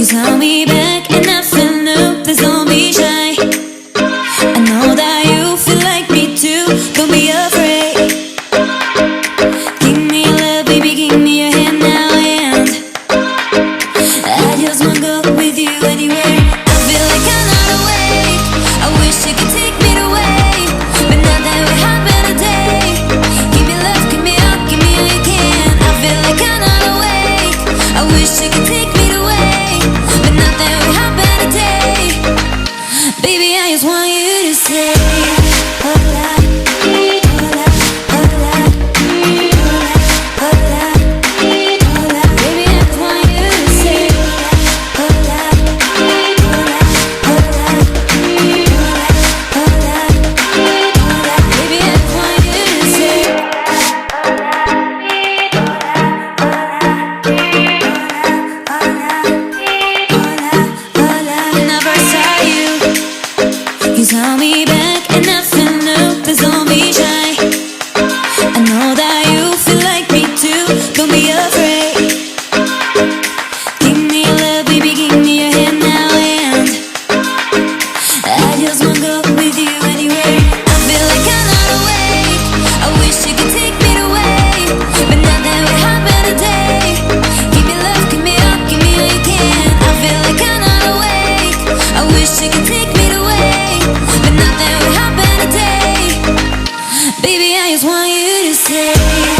You saw me back and nothing new. Please don't be shy. I know that you feel like me too. Don't be afraid. Give me your love, baby, give me your hand now. And I just wanna go with you anywhere. I feel like I'm not awake. I wish you could take me away, but not that will happen today. Give me love, give me up, give me all you can. I feel like I'm not awake. I wish you could take me away, but not that will happen today. Baby, I just want you to say hola, hola, hola, hola, hola, hola. Baby, I just want you to say hola, hola, hola, hola, hola. Baby, I just want you to say never saw you. You saw me back and nothing new. Please don't be shy. I know that you feel like me too. Don't be afraid. Give me your love, baby, give me your hand now. And I just wanna go with you anywhere. I feel like I'm not awake. I wish you could take me away, but not that will happen today. Give me love, give me up, give me all you can. I feel like I'm not awake. I wish you could take me away, but not that will happen today. Baby, I just want you to say